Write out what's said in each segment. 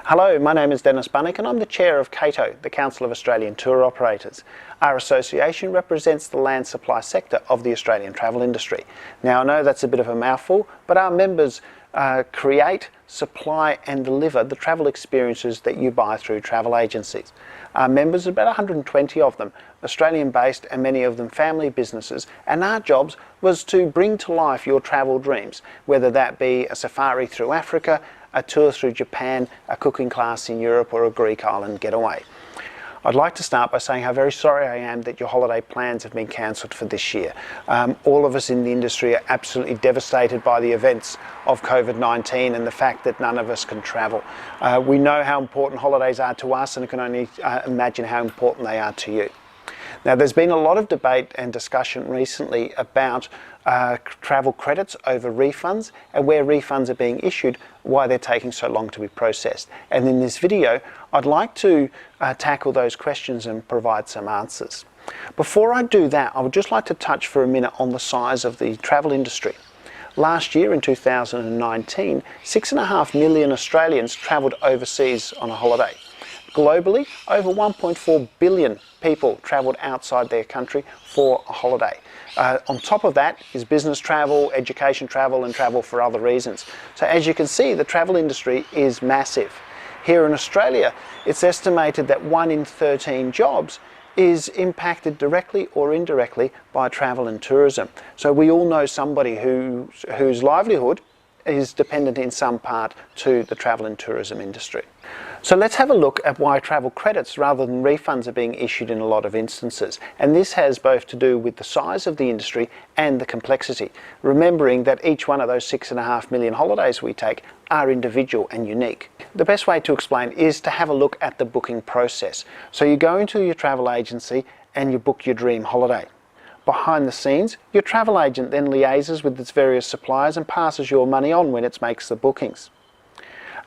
Hello, my name is Bunnik and I'm the Chair of CATO, the Council of Australian Tour Operators. Our association represents the land supply sector of the Australian travel industry. Now I know that's a bit of a mouthful, but our members create, supply and deliver the travel experiences that you buy through travel agencies. Our members, about 120 of them, Australian based and many of them family businesses, and our jobs was to bring to life your travel dreams, whether that be a safari through Africa, a tour through Japan, a cooking class in Europe or a Greek island getaway. I'd like to start by saying how very sorry I am that your holiday plans have been cancelled for this year. All of us in the industry are absolutely devastated by the events of COVID-19 and the fact that none of us can travel. We know how important holidays are to us and can only imagine how important they are to you. Now, there's been a lot of debate and discussion recently about travel credits over refunds and where refunds are being issued, why they're taking so long to be processed. And in this video, I'd like to tackle those questions and provide some answers. Before I do that, I would just like to touch for a minute on the size of the travel industry. Last year in 2019, 6.5 million Australians travelled overseas on a holiday. Globally, over 1.4 billion people travelled outside their country for a holiday. On top of that is business travel, education travel and travel for other reasons. So as you can see, the travel industry is massive. Here in Australia, it's estimated that 1 in 13 jobs is impacted directly or indirectly by travel and tourism. So we all know somebody whose livelihood is dependent in some part to the travel and tourism industry. So let's have a look at why travel credits rather than refunds are being issued in a lot of instances. And this has both to do with the size of the industry and the complexity, remembering that each one of those 6.5 million holidays we take are individual and unique. The best way to explain is to have a look at the booking process. So you go into your travel agency and you book your dream holiday. Behind the scenes, your travel agent then liaises with its various suppliers and passes your money on when it makes the bookings.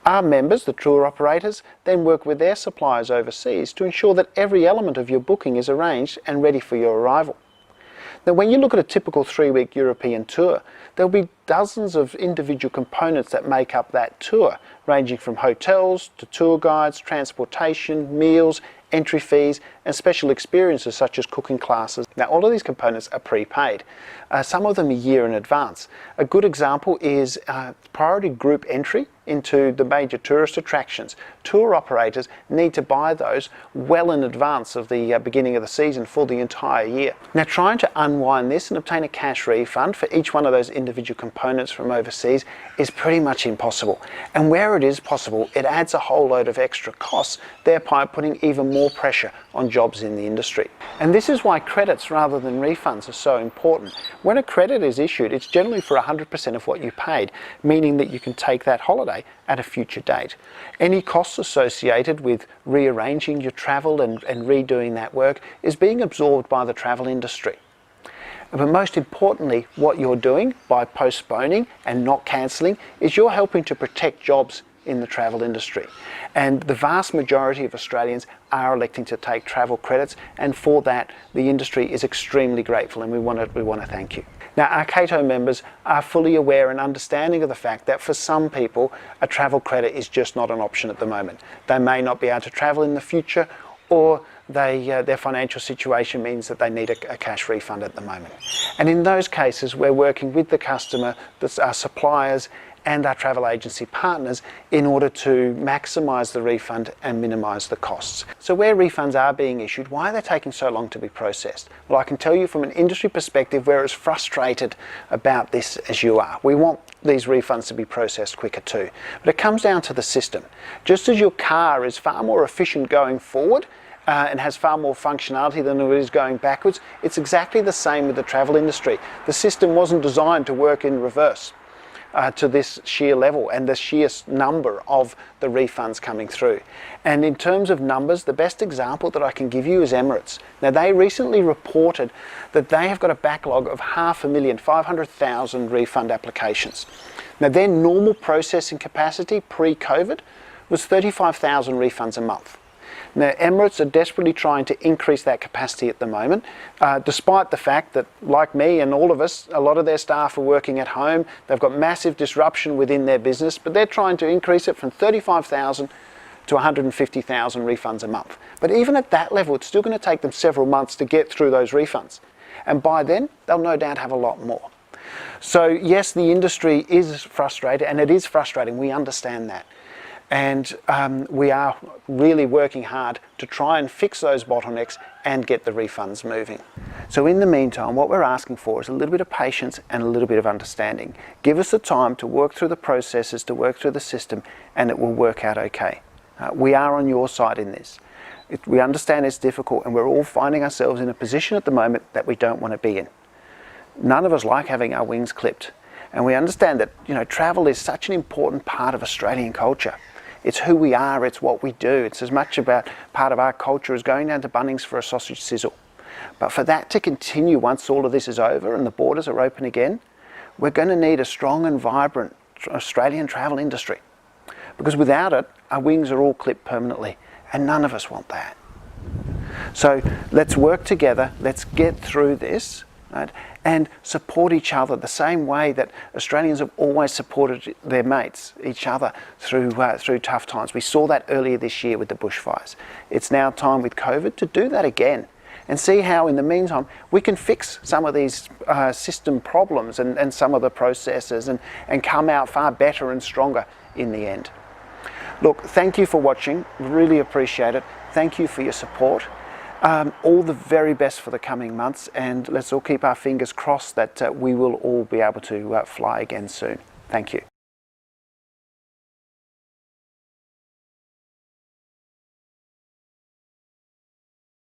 Our members, the tour operators, then work with their suppliers overseas to ensure that every element of your booking is arranged and ready for your arrival. Now, when you look at a typical 3-week European tour, there'll be dozens of individual components that make up that tour, ranging from hotels to tour guides, transportation, meals, entry fees and special experiences such as cooking classes. Now, all of these components are prepaid, some of them a year in advance. A good example is priority group entry into the major tourist attractions. Tour operators need to buy those well in advance of the beginning of the season for the entire year. Now, trying to unwind this and obtain a cash refund for each one of those individual components from overseas is pretty much impossible. And where it is possible, it adds a whole load of extra costs, thereby putting even more pressure on jobs in the industry. And this is why credits rather than refunds are so important. When a credit is issued, it's generally for 100% of what you paid, meaning that you can take that holiday at a future date. Any costs associated with rearranging your travel and redoing that work is being absorbed by the travel industry. But most importantly, what you're doing by postponing and not cancelling is you're helping to protect jobs in the travel industry. And the vast majority of Australians are electing to take travel credits, and for that the industry is extremely grateful, and we want to thank you. Now, our CATO members are fully aware and understanding of the fact that for some people a travel credit is just not an option at the moment. They may not be able to travel in the future, or their financial situation means that they need a cash refund at the moment. And in those cases, we're working with the customer, our suppliers and our travel agency partners in order to maximise the refund and minimise the costs. So where refunds are being issued, why are they taking so long to be processed? Well, I can tell you from an industry perspective, we're as frustrated about this as you are. We want these refunds to be processed quicker too. But it comes down to the system. Just as your car is far more efficient going forward, and has far more functionality than it is going backwards, it's exactly the same with the travel industry. The system wasn't designed to work in reverse to this sheer level and the sheer number of the refunds coming through. And in terms of numbers, the best example that I can give you is Emirates. Now, they recently reported that they have got a backlog of 500,000 refund applications. Now, their normal processing capacity pre-COVID was 35,000 refunds a month. Now, Emirates are desperately trying to increase that capacity at the moment, despite the fact that, like me and all of us, a lot of their staff are working at home. They've got massive disruption within their business, but they're trying to increase it from 35,000 to 150,000 refunds a month. But even at that level, it's still going to take them several months to get through those refunds. And by then, they'll no doubt have a lot more. So yes, the industry is frustrated, and it is frustrating. We understand that. And we are really working hard to try and fix those bottlenecks and get the refunds moving. So in the meantime, what we're asking for is a little bit of patience and a little bit of understanding. Give us the time to work through the processes, to work through the system, and it will work out okay. We are on your side in this. We understand it's difficult, and we're all finding ourselves in a position at the moment that we don't want to be in. None of us like having our wings clipped. And we understand that, travel is such an important part of Australian culture. It's who we are, it's what we do. It's as much about part of our culture as going down to Bunnings for a sausage sizzle. But for that to continue once all of this is over and the borders are open again, we're going to need a strong and vibrant Australian travel industry. Because without it, our wings are all clipped permanently, and none of us want that. So let's work together, let's get through this, right? And support each other the same way that Australians have always supported their mates, each other, through tough times. We saw that earlier this year with the bushfires. It's now time with COVID to do that again and see how in the meantime we can fix some of these system problems and some of the processes and come out far better and stronger in the end. Look, thank you for watching, really appreciate it. Thank you for your support. All the very best for the coming months, and let's all keep our fingers crossed that we will all be able to fly again soon. Thank you.